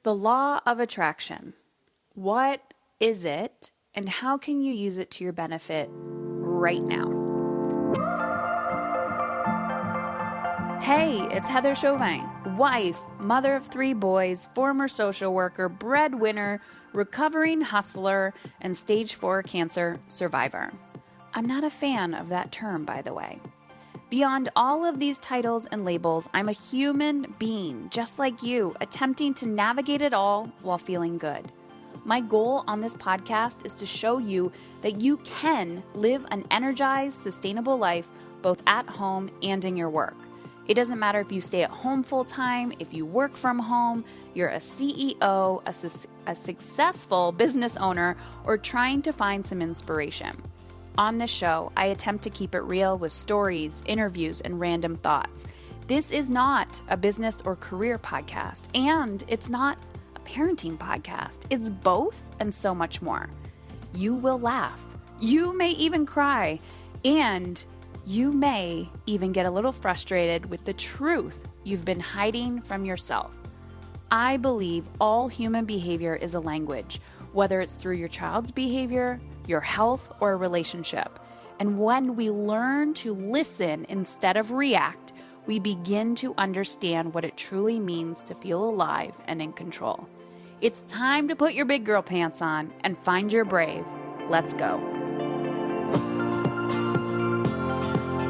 The law of attraction. What is it, and how can you use it to your benefit right now? Hey, it's Heather Chauvin, wife, mother of 3 boys, former social worker, breadwinner, recovering hustler, and stage 4 cancer survivor. I'm not a fan of that term, by the way. Beyond all of these titles and labels, I'm a human being, just like you, attempting to navigate it all while feeling good. My goal on this podcast is to show you that you can live an energized, sustainable life, both at home and in your work. It doesn't matter if you stay at home full-time, if you work from home, you're a CEO, a successful business owner, or trying to find some inspiration. On this show, I attempt to keep it real with stories, interviews, and random thoughts. This is not a business or career podcast, and it's not a parenting podcast. It's both and so much more. You will laugh. You may even cry, and you may even get a little frustrated with the truth you've been hiding from yourself. I believe all human behavior is a language, whether it's through your child's behavior, your health, or a relationship. And when we learn to listen instead of react, we begin to understand what it truly means to feel alive and in control. It's time to put your big girl pants on and find your brave. Let's go.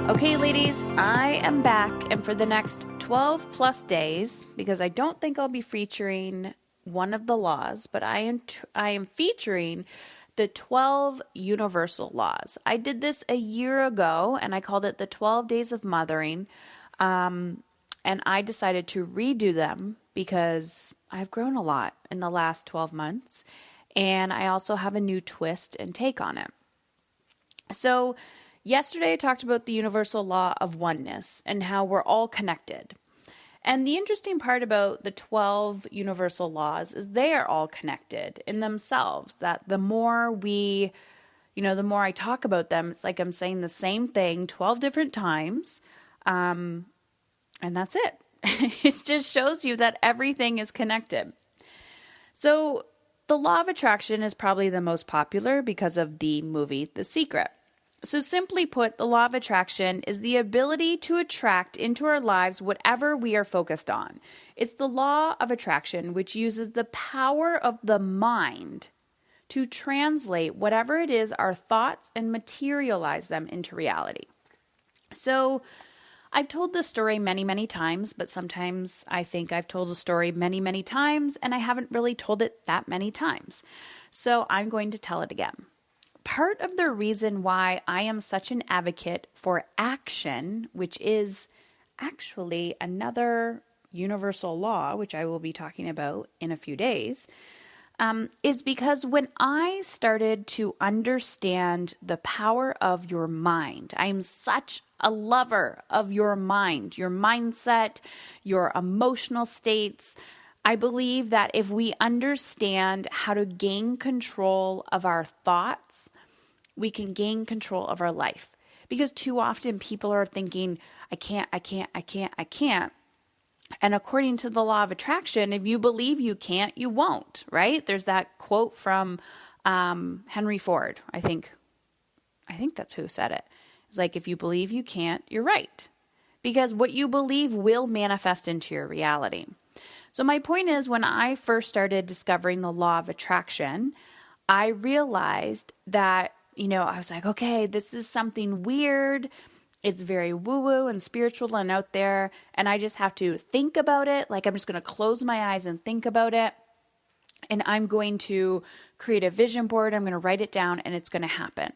Okay, ladies, I am back, and for the next 12 plus days, because I don't think I'll be featuring one of the laws, but I am featuring the 12 universal laws. I did this a year ago, and I called it the 12 Days of Mothering, and I decided to redo them because I've grown a lot in the last 12 months, and I also have a new twist and take on it. So yesterday I talked about the universal law of oneness and how we're all connected. And the interesting part about the 12 universal laws is they are all connected in themselves, that the more the more I talk about them, it's like I'm saying the same thing 12 different times, and that's it. It just shows you that everything is connected. So the law of attraction is probably the most popular because of the movie The Secret. So simply put, the law of attraction is the ability to attract into our lives whatever we are focused on. It's the law of attraction which uses the power of the mind to translate whatever it is our thoughts and materialize them into reality. So I've told this story many, many times, but sometimes I think I've told a story many, many times, and I haven't really told it that many times. So I'm going to tell it again. Part of the reason why I am such an advocate for action, which is actually another universal law, which I will be talking about in a few days, is because when I started to understand the power of your mind, I am such a lover of your mind, your mindset, your emotional states. I believe that if we understand how to gain control of our thoughts, we can gain control of our life. Because too often people are thinking, I can't. And according to the law of attraction, if you believe you can't, you won't, right? There's that quote from Henry Ford. I think that's who said it. It's like, if you believe you can't, you're right. Because what you believe will manifest into your reality. So my point is, when I first started discovering the law of attraction, I realized that, I was like, okay, this is something weird. It's very woo-woo and spiritual and out there, and I just have to think about it. Like, I'm just going to close my eyes and think about it, and I'm going to create a vision board. I'm going to write it down, and it's going to happen.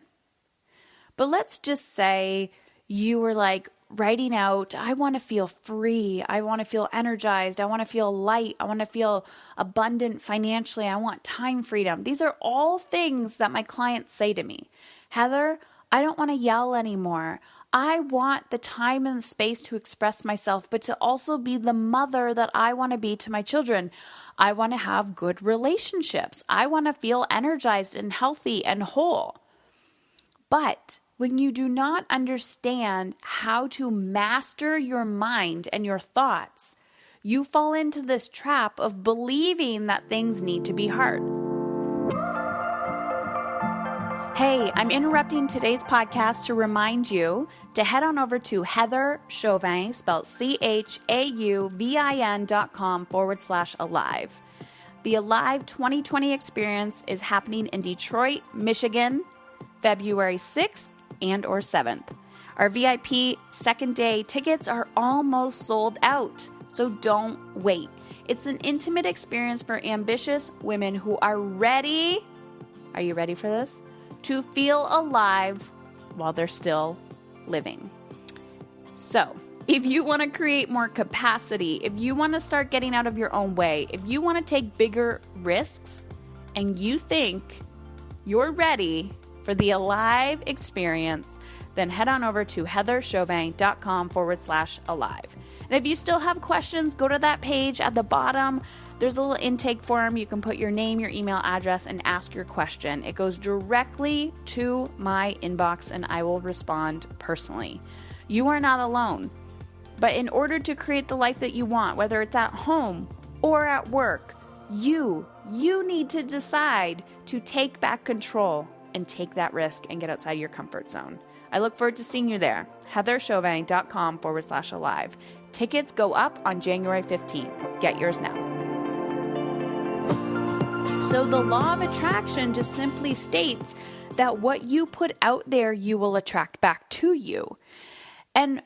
But let's just say you were like writing out, I want to feel free. I want to feel energized. I want to feel light. I want to feel abundant financially. I want time freedom. These are all things that my clients say to me. Heather, I don't want to yell anymore. I want the time and space to express myself, but to also be the mother that I want to be to my children. I want to have good relationships. I want to feel energized and healthy and whole. But when you do not understand how to master your mind and your thoughts, you fall into this trap of believing that things need to be hard. Hey, I'm interrupting today's podcast to remind you to head on over to Heather Chauvin, spelled CHAUVIN.com/alive. The Alive 2020 experience is happening in Detroit, Michigan, February 6th and or 7th. Our VIP second day tickets are almost sold out, so don't wait. It's an intimate experience for ambitious women who are ready. Are you ready for this? To feel alive while they're still living. So, if you want to create more capacity, if you want to start getting out of your own way, if you want to take bigger risks, and you think you're ready for the Alive experience, then head on over to heatherchauvin.com/alive. And if you still have questions, go to that page at the bottom. There's a little intake form. You can put your name, your email address, and ask your question. It goes directly to my inbox, and I will respond personally. You are not alone. But in order to create the life that you want, whether it's at home or at work, you need to decide to take back control and take that risk and get outside your comfort zone. I look forward to seeing you there. heatherchauvin.com/alive. Tickets go up on January 15th. Get yours now. So the law of attraction just simply states that what you put out there, you will attract back to you. And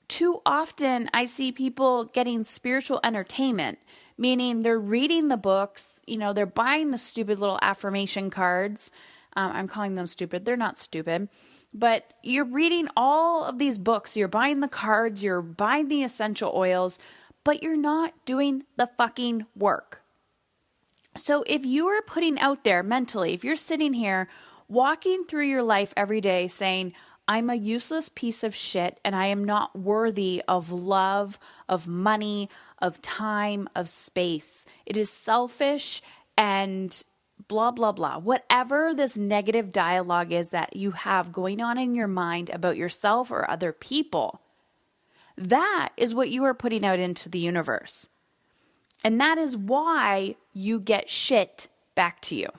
too often I see people getting spiritual entertainment, meaning they're reading the books, they're buying the stupid little affirmation cards. I'm calling them stupid. They're not stupid. But you're reading all of these books. You're buying the cards. You're buying the essential oils, but you're not doing the fucking work. So if you are putting out there mentally, if you're sitting here walking through your life every day saying, I'm a useless piece of shit and I am not worthy of love, of money, of time, of space. It is selfish and blah, blah, blah. Whatever this negative dialogue is that you have going on in your mind about yourself or other people, that is what you are putting out into the universe. And that is why you get shit back to you.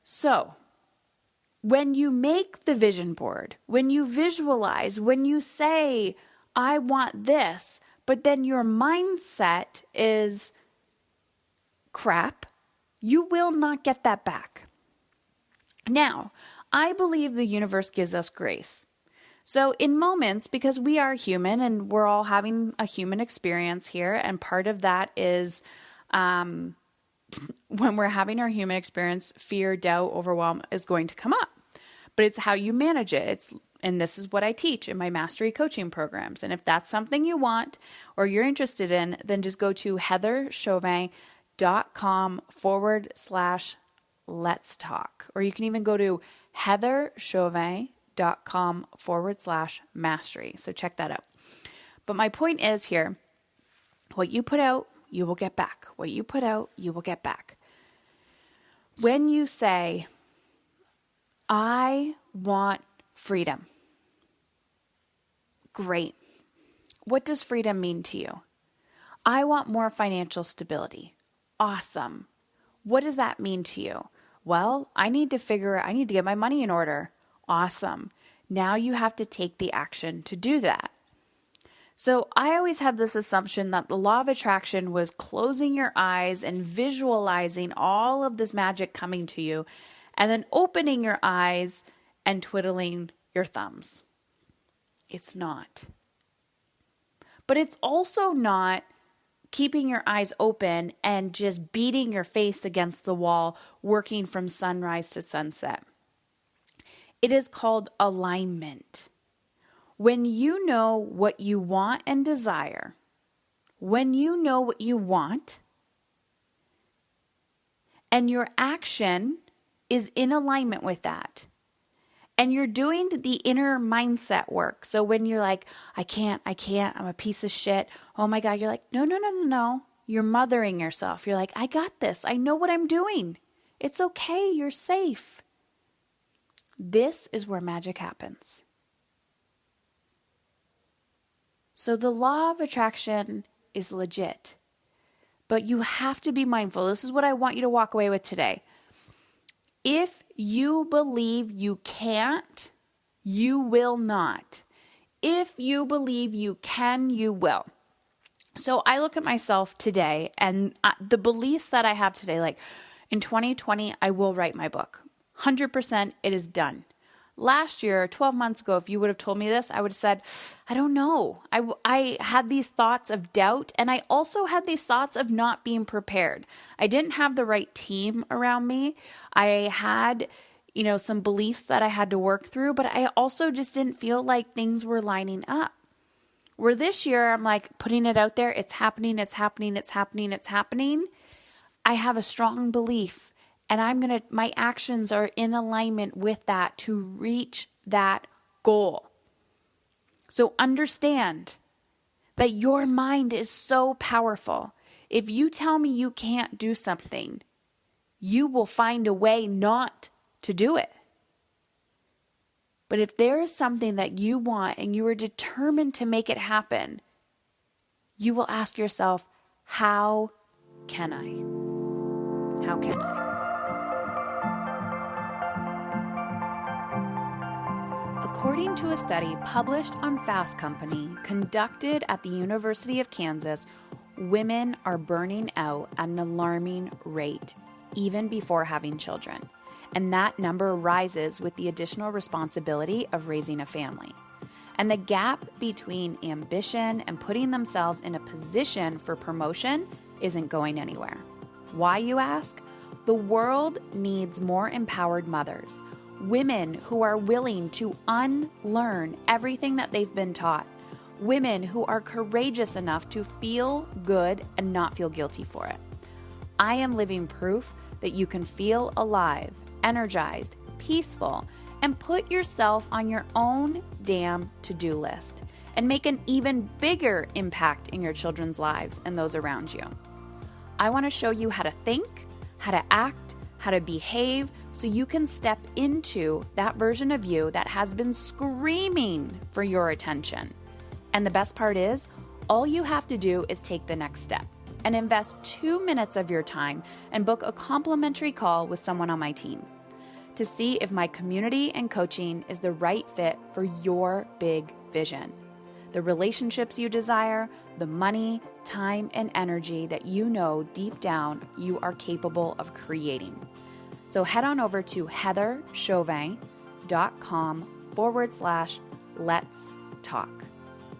So, when you make the vision board, when you visualize, when you say, I want this, but then your mindset is crap, you will not get that back. Now, I believe the universe gives us grace. So in moments, because we are human and we're all having a human experience here, and part of that is when we're having our human experience, fear, doubt, overwhelm is going to come up. But it's how you manage it. And this is what I teach in my mastery coaching programs. And if that's something you want or you're interested in, then just go to heatherchauvin.com/let's talk. Or you can even go to heatherchauvin.com/mastery. So check that out. But my point is here, what you put out, you will get back. What you put out, you will get back. When you say, I want freedom. Great. What does freedom mean to you? I want more financial stability. Awesome. What does that mean to you? Well, I need to get my money in order. Awesome. Now you have to take the action to do that. So I always have this assumption that the law of attraction was closing your eyes and visualizing all of this magic coming to you, and then opening your eyes and twiddling your thumbs. It's not. But it's also not keeping your eyes open and just beating your face against the wall, working from sunrise to sunset. It is called alignment. When you know what you want and desire, when you know what you want, and your action is in alignment with that, and you're doing the inner mindset work. So when you're like, I can't, I'm a piece of shit. Oh my God, you're like, no. You're mothering yourself. You're like, I got this. I know what I'm doing. It's okay. You're safe. This is where magic happens. So the law of attraction is legit. But you have to be mindful. This is what I want you to walk away with today. If you believe you can't, you will not. If you believe you can, you will. So I look at myself today and the beliefs that I have today, like in 2020, I will write my book. 100% it is done. Last year, 12 months ago, if you would have told me this, I would have said, I don't know. I had these thoughts of doubt, and I also had these thoughts of not being prepared. I didn't have the right team around me. I had, some beliefs that I had to work through, but I also just didn't feel like things were lining up. Where this year, I'm like putting it out there. It's happening, it's happening, it's happening, it's happening. I have a strong belief. And my actions are in alignment with that to reach that goal. So understand that your mind is so powerful. If you tell me you can't do something, you will find a way not to do it. But if there is something that you want and you are determined to make it happen, you will ask yourself, how can I? How can I? According to a study published on Fast Company, conducted at the University of Kansas, women are burning out at an alarming rate, even before having children. And that number rises with the additional responsibility of raising a family. And the gap between ambition and putting themselves in a position for promotion isn't going anywhere. Why, you ask? The world needs more empowered mothers. Women who are willing to unlearn everything that they've been taught. Women who are courageous enough to feel good and not feel guilty for it. I am living proof that you can feel alive, energized, peaceful, and put yourself on your own damn to-do list and make an even bigger impact in your children's lives and those around you. I want to show you how to think, how to act, how to behave, so you can step into that version of you that has been screaming for your attention. And the best part is, all you have to do is take the next step and invest 2 minutes of your time and book a complimentary call with someone on my team to see if my community and coaching is the right fit for your big vision. The relationships you desire, the money, time, and energy that you know deep down you are capable of creating. So head on over to heatherchauvin.com/let's talk.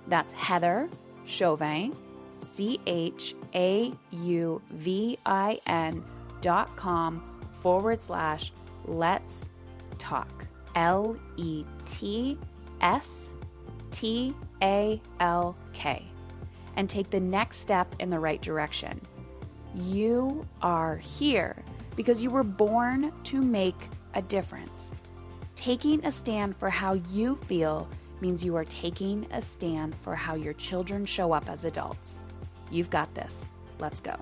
That's Heather Chauvin, CHAUVIN.com/let's talk. LETSTALK. And take the next step in the right direction. You are here because you were born to make a difference. Taking a stand for how you feel means you are taking a stand for how your children show up as adults. You've got this. Let's go.